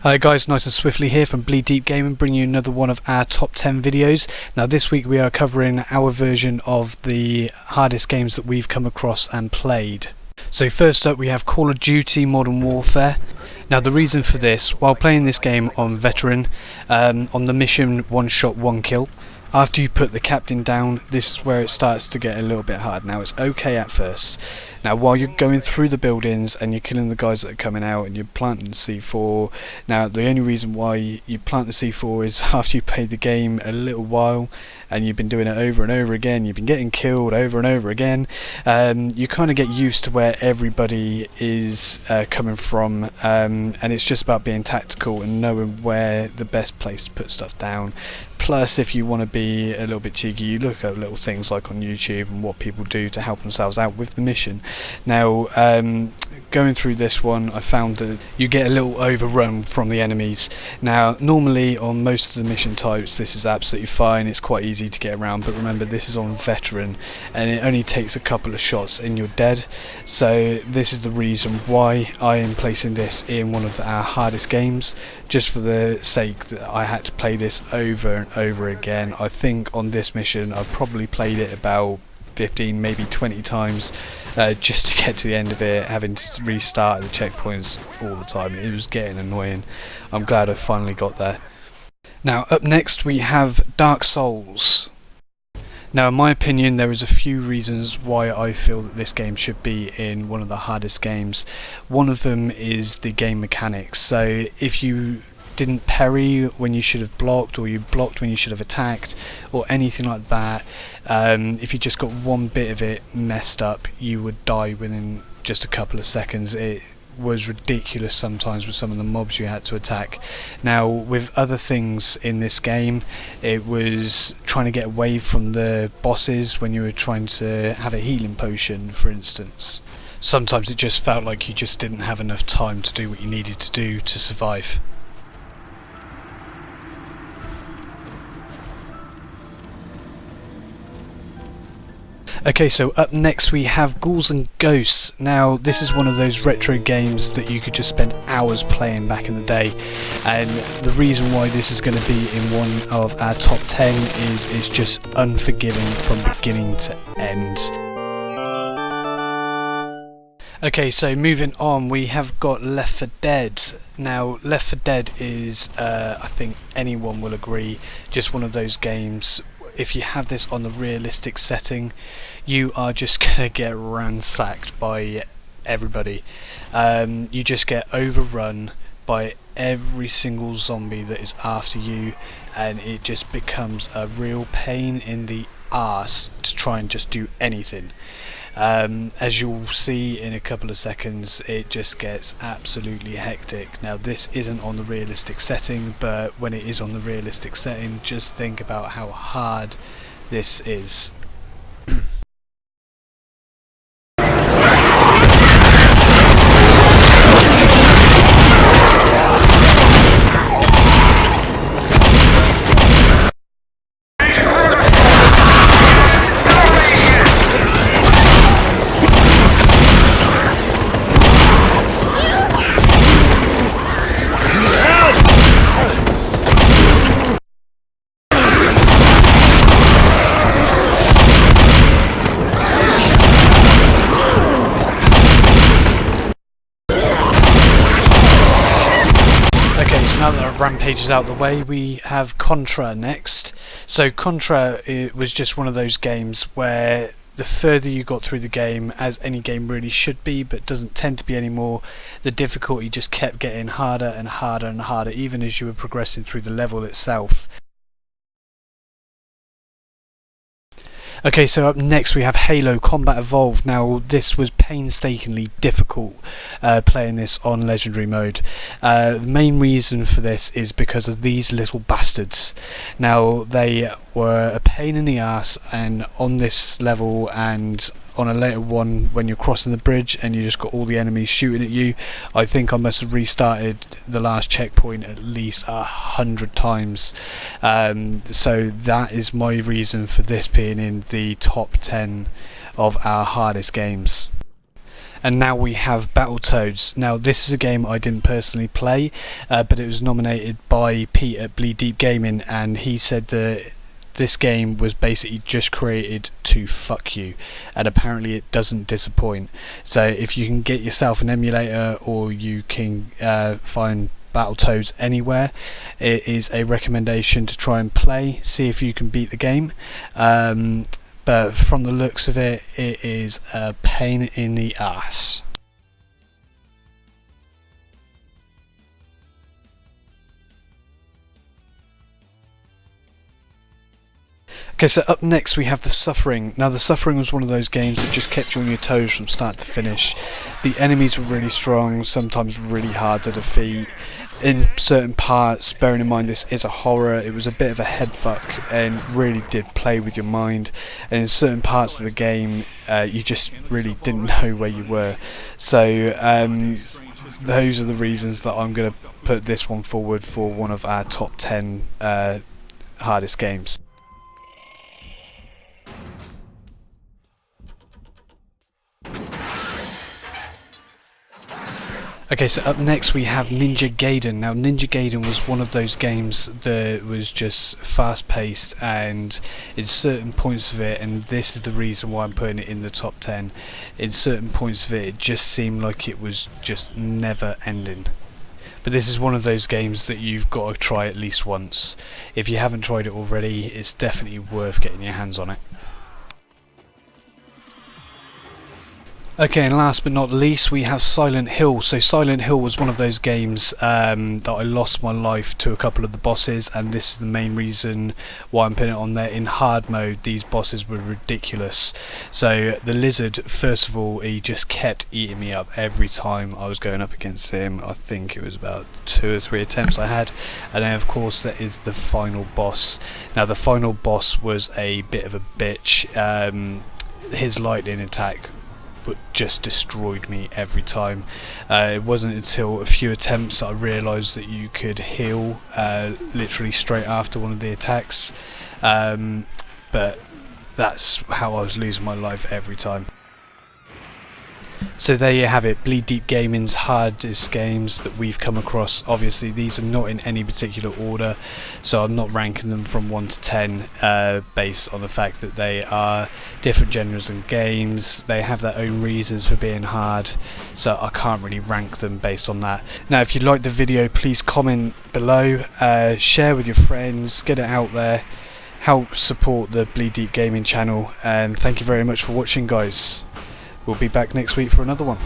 Hi guys, Nice and Swiftly here from Bleed Deep Gaming, bringing you another one of our top 10 videos. Now this week we are covering our version of the hardest games that we've come across and played. So first up we have Call of Duty Modern Warfare. Now the reason for this, while playing this game on Veteran, on the mission one shot one kill, after you put the captain down, this is where it starts to get a little bit hard. Now it's okay at first. Now while you're going through the buildings and you're killing the guys that are coming out and you're planting C4, now the only reason why you plant the C4 is after you've played the game a little while and you've been doing it over and over again, you've been getting killed over and over again, you kind of get used to where everybody is coming from, and it's just about being tactical and knowing where the best place to put stuff down. Plus, if you want to be a little bit cheeky, you look at little things like on YouTube and what people do to help themselves out with the mission. Now, going through this one, I found that you get a little overrun from the enemies. Now, normally on most of the mission types, this is absolutely fine, it's quite easy to get around, but remember this is on Veteran and it only takes a couple of shots and you're dead. So this is the reason why I am placing this in one of our hardest games, just for the sake that I had to play this over and over again. I think on this mission I've probably played it about 15, maybe 20 times, just to get to the end of it, having to restart the checkpoints all the time. It was getting annoying. I'm glad I finally got there. Now up next we have Dark Souls. Now in my opinion there is a few reasons why I feel that this game should be in one of the hardest games. One of them is the game mechanics. So if you didn't parry when you should have blocked, or you blocked when you should have attacked, or anything like that, if you just got one bit of it messed up, you would die within just a couple of seconds. It was ridiculous sometimes with some of the mobs you had to attack. Now with other things in this game, it was trying to get away from the bosses when you were trying to have a healing potion, for instance. Sometimes it just felt like you just didn't have enough time to do what you needed to do to survive. Okay, so up next we have Ghouls and Ghosts. Now this is one of those retro games that you could just spend hours playing back in the day, and the reason why this is going to be in one of our top 10 is it's just unforgiving from beginning to end. Okay, so moving on, we have got Left 4 Dead. Now Left 4 Dead is, I think anyone will agree, just one of those games. If you have this on the realistic setting, you are just gonna get ransacked by everybody. You just get overrun by every single zombie that is after you, and it just becomes a real pain in the arse to try and just do anything. As you'll see in a couple of seconds, it just gets absolutely hectic. Now this isn't on the realistic setting, but when it is on the realistic setting, just think about how hard this is. Now that Rampage is out of the way, we have Contra next. So Contra, it was just one of those games where the further you got through the game, as any game really should be, but doesn't tend to be anymore, the difficulty just kept getting harder and harder and harder, even as you were progressing through the level itself. Okay, so up next we have Halo Combat Evolved. Now this was painstakingly difficult playing this on Legendary mode. The main reason for this is because of these little bastards. Now they were a pain in the ass, and on this level and on a later one when you're crossing the bridge and you just got all the enemies shooting at you, I think I must have restarted the last checkpoint at least 100 times. So that is my reason for this being in the top 10 of our hardest games. And now we have Battletoads. Now this is a game I didn't personally play, but it was nominated by Pete at Bleed Deep Gaming, and he said that this game was basically just created to fuck you, and apparently it doesn't disappoint. So if you can get yourself an emulator, or you can find Battletoads anywhere, it is a recommendation to try and play, see if you can beat the game. But from the looks of it, it is a pain in the ass. Okay, so up next we have The Suffering. Now The Suffering was one of those games that just kept you on your toes from start to finish. The enemies were really strong, sometimes really hard to defeat. In certain parts, bearing in mind this is a horror, it was a bit of a headfuck and really did play with your mind. And in certain parts of the game, you just really didn't know where you were. So those are the reasons that I'm going to put this one forward for one of our top 10 hardest games. Okay, so up next we have Ninja Gaiden. Now Ninja Gaiden was one of those games that was just fast paced, and in certain points of it, and this is the reason why I'm putting it in the top 10, in certain points of it, it just seemed like it was just never ending. But this is one of those games that you've got to try at least once. If you haven't tried it already, it's definitely worth getting your hands on it. Okay, and last but not least we have Silent Hill. So Silent Hill was one of those games that I lost my life to a couple of the bosses, and this is the main reason why I'm putting it on there. In hard mode, these bosses were ridiculous. So the lizard, first of all, he just kept eating me up every time I was going up against him. I think it was about 2 or 3 attempts I had. And then of course there is the final boss. Now the final boss was a bit of a bitch. His lightning attack but just destroyed me every time. It wasn't until a few attempts that I realised that you could heal literally straight after one of the attacks, but that's how I was losing my life every time. So there you have it, Bleed Deep Gaming's hardest games that we've come across. Obviously these are not in any particular order, so I'm not ranking them from 1 to 10 based on the fact that they are different genres and games. They have their own reasons for being hard, so I can't really rank them based on that. Now if you liked the video, please comment below, share with your friends, get it out there, help support the Bleed Deep Gaming channel, and thank you very much for watching, guys. We'll be back next week for another one.